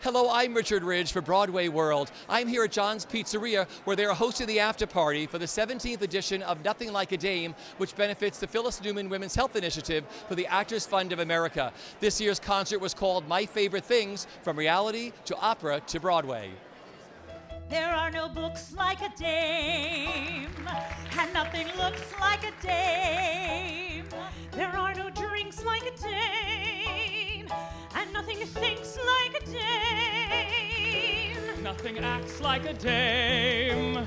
Hello, I'm Richard Ridge for Broadway World. I'm here at John's Pizzeria where they are hosting the after party for the 17th edition of Nothing Like a Dame, which benefits the Phyllis Newman Women's Health Initiative for the Actors Fund of America. This year's concert was called My Favorite Things, from reality to opera to Broadway. There are no books like a dame, and nothing looks like a dame. There are no drinks like a dame, and nothing thinks like a dame. Nothing acts like a dame,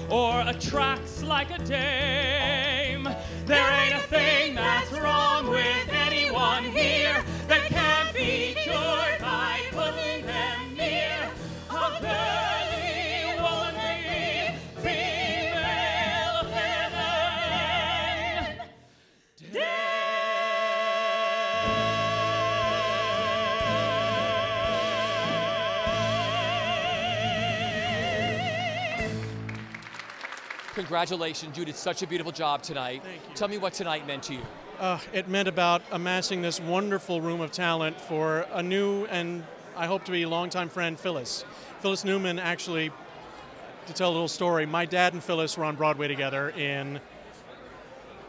or attracts like a dame. There ain't a thing that's wrong with anyone here that can't be cured by putting them near a girly, womanly, female heaven. Congratulations, you did such a beautiful job tonight. Thank you. Tell me what tonight meant to you. It meant about amassing this wonderful room of talent for a new and I hope to be longtime friend, Phyllis. Phyllis Newman, actually, to tell a little story, my dad and Phyllis were on Broadway together in,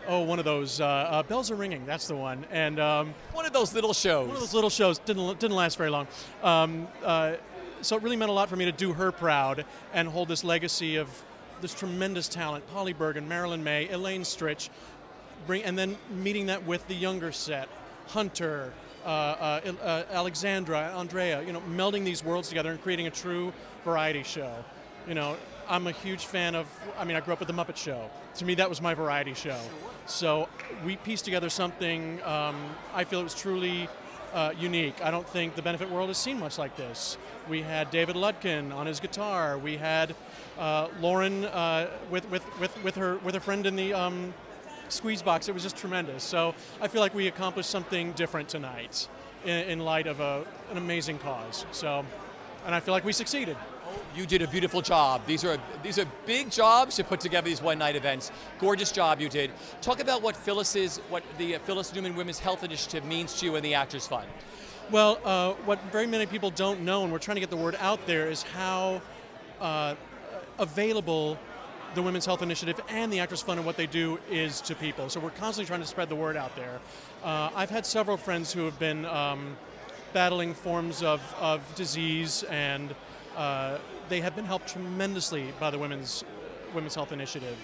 one of those, Bells Are Ringing, that's the one. And one of those little shows. One of those little shows, didn't last very long. So it really meant a lot for me to do her proud and hold this legacy of this tremendous talent, Polly Bergen, Marilyn May, Elaine Stritch, and then meeting that with the younger set, Hunter, Alexandra, Andrea, melding these worlds together and creating a true variety show. I'm a huge fan of, I grew up with The Muppet Show. To me, that was my variety show. So we pieced together something, I feel it was truly unique. I don't think the benefit world has seen much like this. We had David Ludkin on his guitar. We had Lauren with her friend in the squeeze box. It was just tremendous. So I feel like we accomplished something different tonight in light of an amazing cause. So, and I feel like we succeeded. You did a beautiful job. These are big jobs to put together these one-night events. Gorgeous job you did. Talk about what the Phyllis Newman Women's Health Initiative means to you and the Actors Fund. Well, what very many people don't know, and we're trying to get the word out there, is how available the Women's Health Initiative and the Actors Fund and what they do is to people. So we're constantly trying to spread the word out there. I've had several friends who have been battling forms of disease, and they have been helped tremendously by the Women's Health Initiative.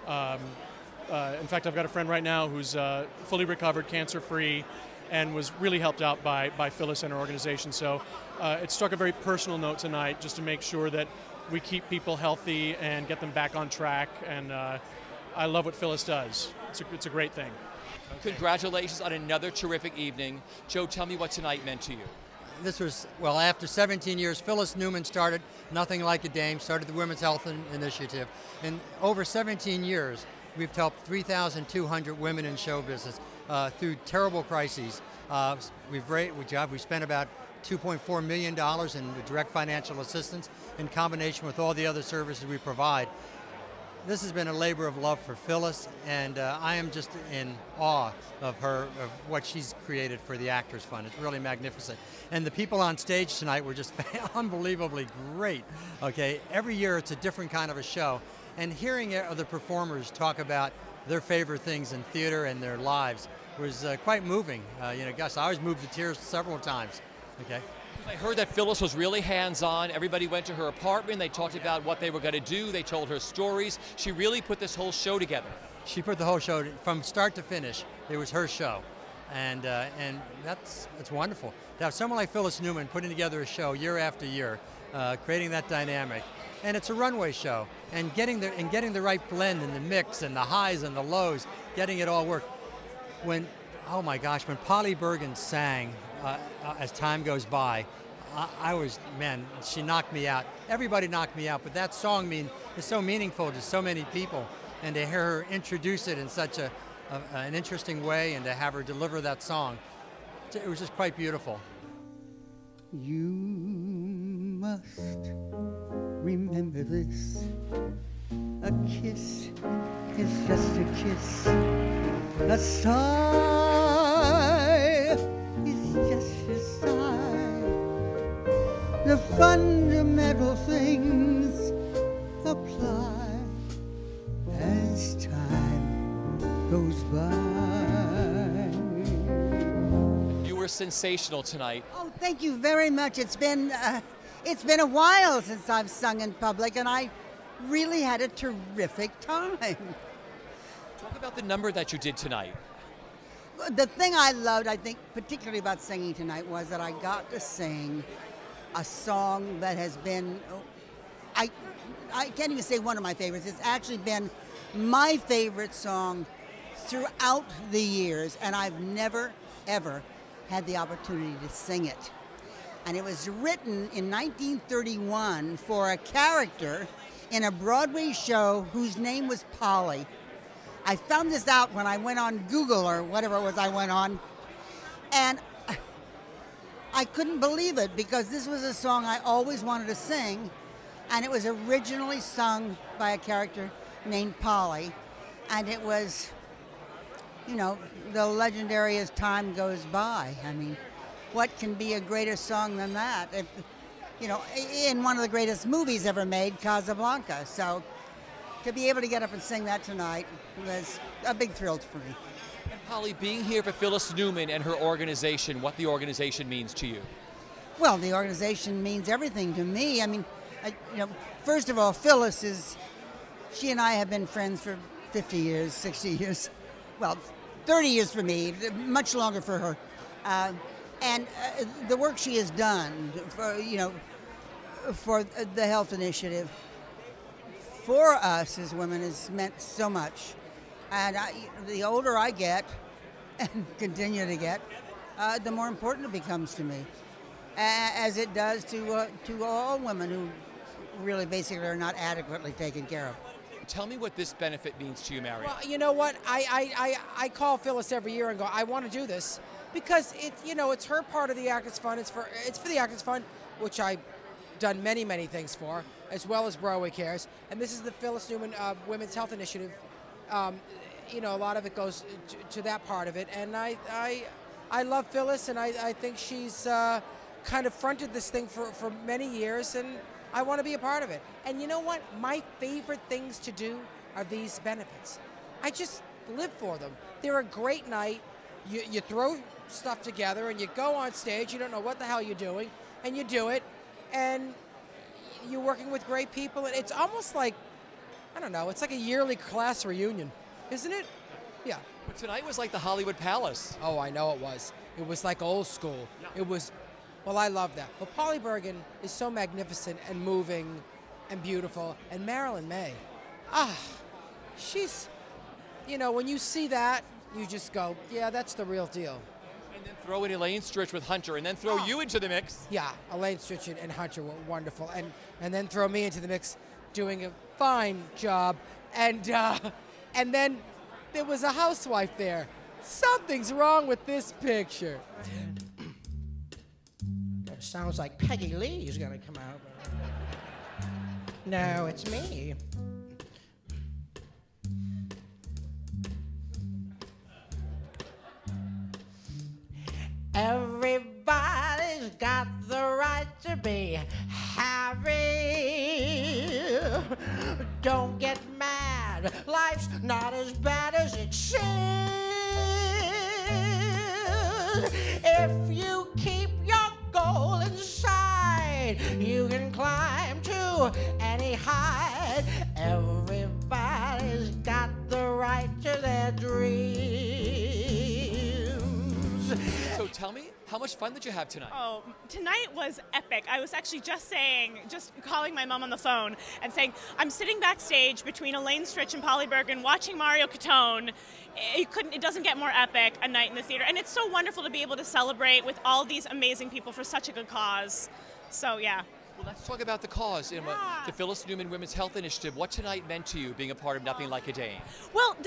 In fact, I've got a friend right now who's fully recovered, cancer-free, and was really helped out by Phyllis and her organization. So it struck a very personal note tonight, just to make sure that we keep people healthy and get them back on track. And I love what Phyllis does. It's a great thing. Congratulations on another terrific evening. Joe, tell me what tonight meant to you. This was, well, after 17 years, Phyllis Newman started Nothing Like a Dame, started the Women's Health Initiative. In over 17 years, we've helped 3,200 women in show business through terrible crises. We spent about $2.4 million in direct financial assistance in combination with all the other services we provide. This has been a labor of love for Phyllis, and I am just in awe of what she's created for the Actors Fund. It's really magnificent. And the people on stage tonight were just unbelievably great. Okay, every year it's a different kind of a show, and hearing other performers talk about their favorite things in theater and their lives was quite moving. Gosh, I was moved to tears several times. Okay. I heard that Phyllis was really hands-on. Everybody went to her apartment. They talked about what they were going to do. They told her stories. She really put this whole show together. She put the whole show from start to finish. It was her show, and it's wonderful to have someone like Phyllis Newman putting together a show year after year, creating that dynamic. And it's a runway show, and getting the right blend and the mix and the highs and the lows, getting it all work. Oh my gosh, when Polly Bergen sang As Time Goes By, she knocked me out. Everybody knocked me out, but that song is so meaningful to so many people, and to hear her introduce it in such an interesting way, and to have her deliver that song, it was just quite beautiful. You must remember this. A kiss is just a kiss. A sigh is just a sigh. the fundamental things apply as time goes by. You were sensational tonight. Oh, thank you very much. It's been a while since I've sung in public, and I really had a terrific time. Talk about the number that you did tonight. The thing I loved, I think, particularly about singing tonight, was that I got to sing a song that has been, I can't even say one of my favorites. It's actually been my favorite song throughout the years, and I've never, ever had the opportunity to sing it. And it was written in 1931 for a character in a Broadway show whose name was Polly. I found this out when I went on Google or whatever it was I went on, and I couldn't believe it because this was a song I always wanted to sing, and it was originally sung by a character named Polly, and it was, you know, the legendary As Time Goes By. I mean, what can be a greater song than that? If, you know, in one of the greatest movies ever made, Casablanca. So to be able to get up and sing that tonight was a big thrill for me. And Polly, being here for Phyllis Newman and her organization, what the organization means to you? Well, the organization means everything to me. I mean, you know, first of all, Phyllis she and I have been friends for 50 years, 60 years, well, 30 years for me, much longer for her. And the work she has done for, you know, for the health initiative for us as women has meant so much. And the older I get and continue to get, the more important it becomes to me, as it does to all women who really basically are not adequately taken care of. Tell me what this benefit means to you, Marion. Well, you know what? I call Phyllis every year and go, I want to do this because it's her part of the Actors Fund. It's for the Actors Fund, which I've done many things for, as well as Broadway Cares. And this is the Phyllis Newman Women's Health Initiative. You know, a lot of it goes to that part of it. And I love Phyllis, and I think she's kind of fronted this thing for many years, and I want to be a part of it. And you know what? My favorite things to do are these benefits. I just live for them. They're a great night. You throw stuff together and you go on stage. You don't know what the hell you're doing, and you do it. And you're working with great people. And it's almost like, I don't know, it's like a yearly class reunion, isn't it? Yeah. But tonight was like the Hollywood Palace. Oh, I know it was. It was like old school. Yeah. It was. Well, I love that. Well, Polly Bergen is so magnificent and moving and beautiful. And Marilyn May, she's, you know, when you see that, you just go, yeah, that's the real deal. And then throw in Elaine Stritch with Hunter, and then throw you into the mix. Yeah, Elaine Stritch and Hunter were wonderful. And then throw me into the mix, doing a fine job. And then there was a housewife there. Something's wrong with this picture. Sounds like Peggy Lee's gonna come out. No, it's me. Everybody's got the right to be happy. Don't get mad. Life's not as bad as it seems. If you keep your goal inside, you can climb to any height. Everybody's got the right to their dreams. So tell me, how much fun did you have tonight? Oh, tonight was epic. I was actually just calling my mom on the phone and saying, I'm sitting backstage between Elaine Stritch and Polly Bergen watching Mario Catone. It doesn't get more epic a night in the theater. And it's so wonderful to be able to celebrate with all these amazing people for such a good cause. So, yeah. Well, let's talk about the cause, the Phyllis Newman Women's Health Initiative. What tonight meant to you, being a part of Nothing Like a Dame? Well,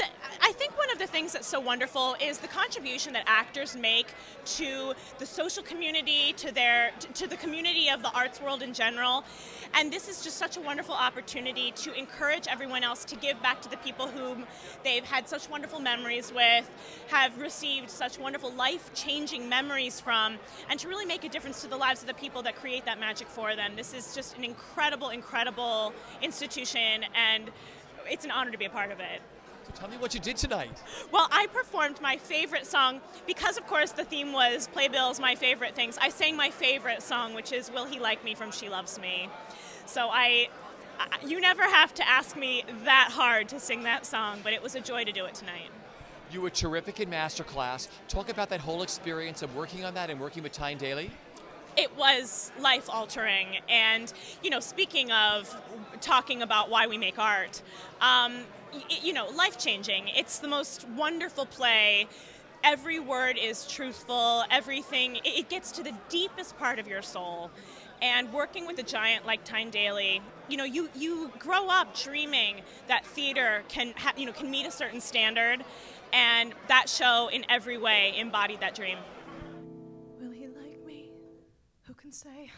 I think one of the things that's so wonderful is the contribution that actors make to the social community, to the community of the arts world in general. And this is just such a wonderful opportunity to encourage everyone else to give back to the people whom they've had such wonderful memories with, have received such wonderful life-changing memories from, and to really make a difference to the lives of the people that create that magic for them. This is just an incredible, incredible institution, and it's an honor to be a part of it. So tell me what you did tonight. Well, I performed my favorite song, because of course the theme was Playbills, my favorite things. I sang my favorite song, which is Will He Like Me from She Loves Me. So you never have to ask me that hard to sing that song, but it was a joy to do it tonight. You were terrific in Masterclass. Talk about that whole experience of working on that and working with Tyne Daly. It was life-altering, and speaking of talking about why we make art, life-changing. It's the most wonderful play. Every word is truthful. Everything, it gets to the deepest part of your soul. And working with a giant like Tyne Daly, you grow up dreaming that theater can meet a certain standard, and that show in every way embodied that dream. Will he like me? Who can say?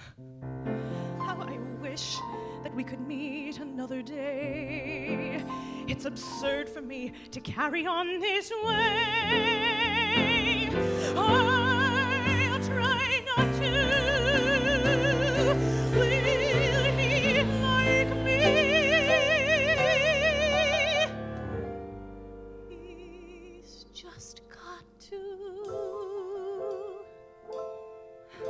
How I wish that we could meet another day. It's absurd for me to carry on this way. I'll try not to. Will he like me? He's just got to.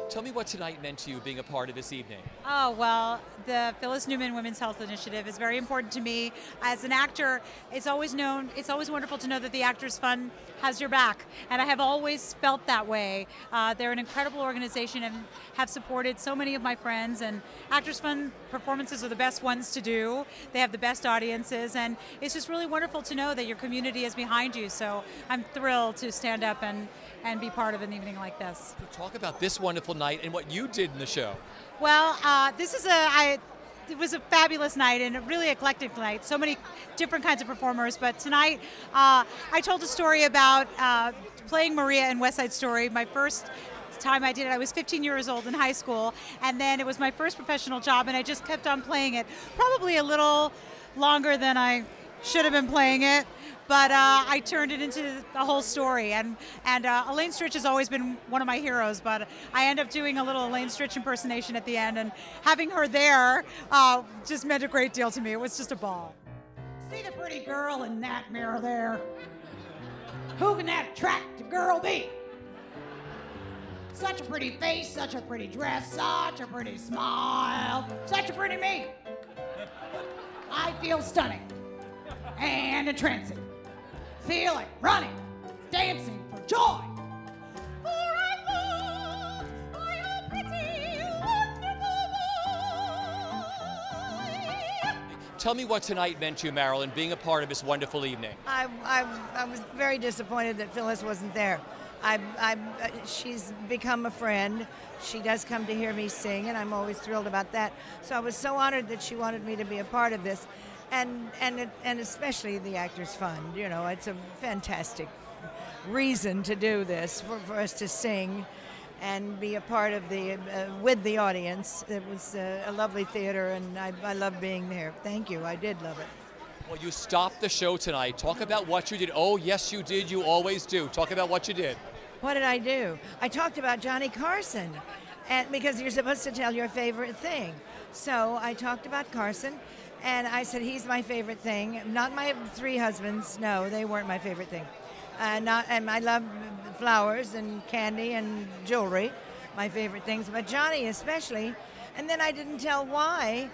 Tell me what tonight meant to you, being a part of this evening. Oh, well, the Phyllis Newman Women's Health Initiative is very important to me. As an actor, it's always wonderful to know that the Actors Fund has your back, and I have always felt that way. They're an incredible organization and have supported so many of my friends, and Actors Fund performances are the best ones to do. They have the best audiences, and it's just really wonderful to know that your community is behind you, so I'm thrilled to stand up and be part of an evening like this. Talk about this wonderful night and what you did in the show. Well, it was a fabulous night and a really eclectic night. So many different kinds of performers. But tonight, I told a story about playing Maria in West Side Story. My first time I did it, I was 15 years old in high school, and then it was my first professional job, and I just kept on playing it, probably a little longer than I should have been playing it. But I turned it into the whole story, and Elaine Stritch has always been one of my heroes, but I end up doing a little Elaine Stritch impersonation at the end, and having her there just meant a great deal to me. It was just a ball. See the pretty girl in that mirror there? Who can that attractive girl be? Such a pretty face, such a pretty dress, such a pretty smile, such a pretty me. I feel stunning and entrancing. Feel like running, dancing for joy. For I thought by a pretty, wonderful boy. Tell me what tonight meant to you, Marilyn, being a part of this wonderful evening. I was very disappointed that Phyllis wasn't there. She's become a friend. She does come to hear me sing, and I'm always thrilled about that. So I was so honored that she wanted me to be a part of this. And especially the Actors Fund. It's a fantastic reason to do this, for us to sing and be a part of with the audience. It was a lovely theater, and I love being there. Thank you. I did love it. Well, you stopped the show tonight. Talk about what you did. Oh, yes, you did. You always do. Talk about what you did. What did I do? I talked about Johnny Carson, and because you're supposed to tell your favorite thing. So I talked about Carson. And I said, he's my favorite thing. Not my 3 husbands. No, they weren't my favorite thing. And I love flowers and candy and jewelry, my favorite things. But Johnny especially. And then I didn't tell why,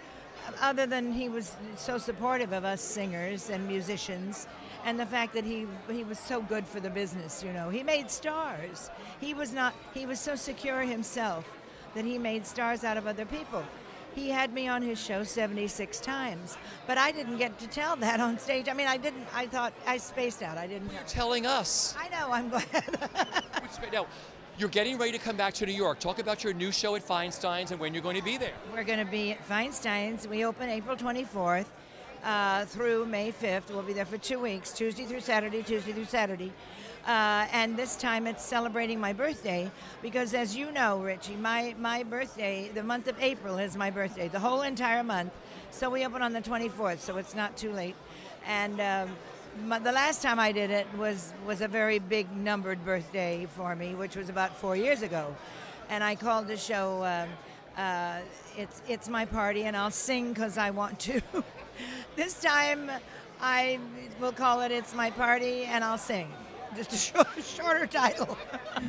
other than he was so supportive of us singers and musicians. And the fact that he was so good for the business, He made stars. He was so secure himself that he made stars out of other people. He had me on his show 76 times, but I didn't get to tell that on stage. I mean, I thought I spaced out. I didn't. You're telling us. I know, I'm glad. Now, You're getting ready to come back to New York. Talk about your new show at Feinstein's and when you're going to be there. We're going to be at Feinstein's. We open April 24th through May 5th. We'll be there for 2 weeks, Tuesday through Saturday. And this time it's celebrating my birthday because, as you know, Richie, my birthday, the month of April is my birthday, the whole entire month. So we open on the 24th, so it's not too late. And the last time I did it was a very big numbered birthday for me, which was about 4 years ago. And I called the show, It's My Party, and I'll sing because I want to. This time I will call it It's My Party, and I'll sing. Just a shorter title.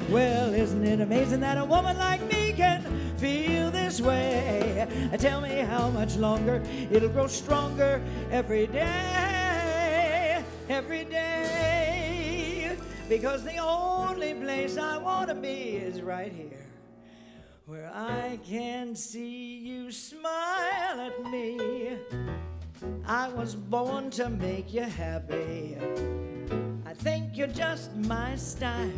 Well, isn't it amazing that a woman like me can feel this way? Tell me how much longer it'll grow stronger every day, because the only place I want to be is right here, where I can see you smile at me. I was born to make you happy. I think you're just my style.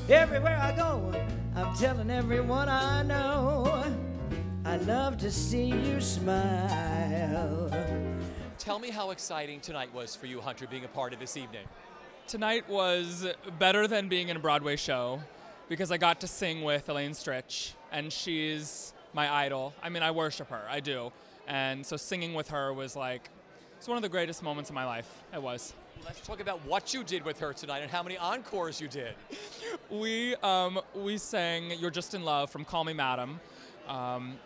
Everywhere I go, I'm telling everyone I know, I love to see you smile. Tell me how exciting tonight was for you, Hunter, being a part of this evening. Tonight was better than being in a Broadway show because I got to sing with Elaine Stritch, and she's my idol. I mean, I worship her, I do. And so singing with her was like, it's one of the greatest moments of my life. It was. Let's talk about what you did with her tonight and how many encores you did. We sang You're Just in Love from Call Me Madam,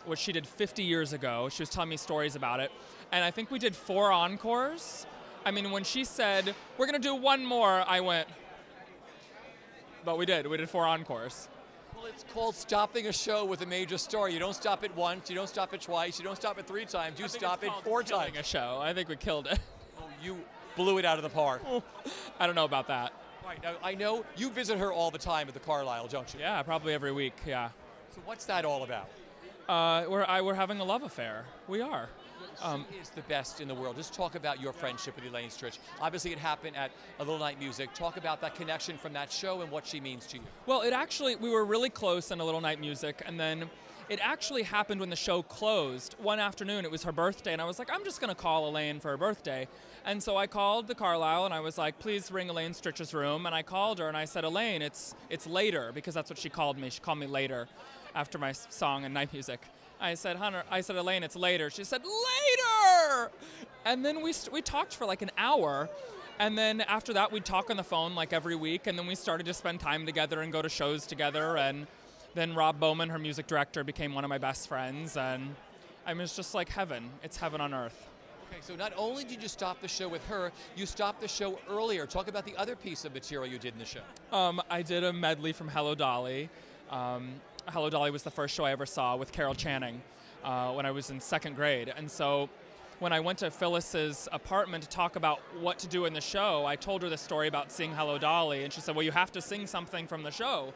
which she did 50 years ago. She was telling me stories about it. And I think we did 4 encores. I mean, when she said, we're going to do one more, I went, but we did. We did 4 encores. Well, it's called stopping a show with a major star. You don't stop it once, you don't stop it twice, you don't stop it 3 times, you stop it 4 times. A show. I think we killed it. Oh, you blew it out of the park. I don't know about that. Right, now, I know you visit her all the time at the Carlisle, don't you? Yeah, probably every week, yeah. So what's that all about? We're having a love affair. We are. She is the best in the world. Just talk about your friendship with Elaine Stritch. Obviously, it happened at A Little Night Music. Talk about that connection from that show and what she means to you. Well, we were really close in A Little Night Music, and then it actually happened when the show closed. One afternoon, it was her birthday, and I was like, I'm just going to call Elaine for her birthday. And so I called the Carlisle, and I was like, please ring Elaine Stritch's room. And I called her, and I said, Elaine, it's later, because that's what she called me. She called me later after my song and night music. I said, Elaine, it's later. She said, later! And then we talked for like an hour. And then after that, we'd talk on the phone like every week. And then we started to spend time together and go to shows together. And then Rob Bowman, her music director, became one of my best friends. And I mean, it's just like heaven. It's heaven on earth. Okay, so not only did you stop the show with her, you stopped the show earlier. Talk about the other piece of material you did in the show. I did a medley from Hello Dolly. Hello Dolly was the first show I ever saw with Carol Channing when I was in 2nd grade. And so when I went to Phyllis's apartment to talk about what to do in the show, I told her the story about seeing Hello Dolly, and she said, well, you have to sing something from the show.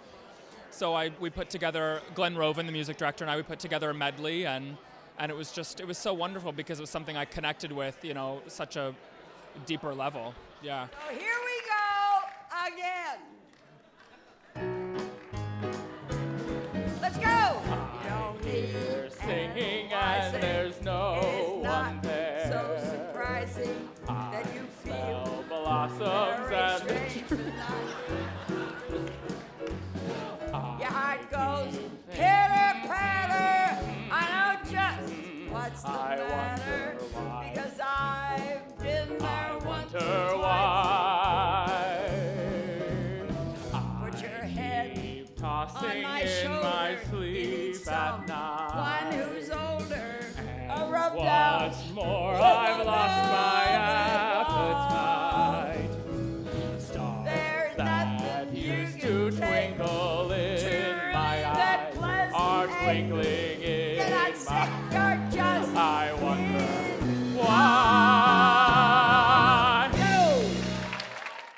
So we put together, Glenn Roven, the music director, and I, we put together a medley, and it was so wonderful because it was something I connected with, you know, such a deeper level. Yeah. So here we go again. Let's go! You don't need singing and there's no one there. So surprising that you feel blossoms and your heart goes pitter patter. I know just what's the matter because I've been there once or twice. Put your head on my shoulder, sleep at night. One who's older, rubbed out. What's more, I've lost my appetite. Stars that used to twinkle in my eyes are twinkling in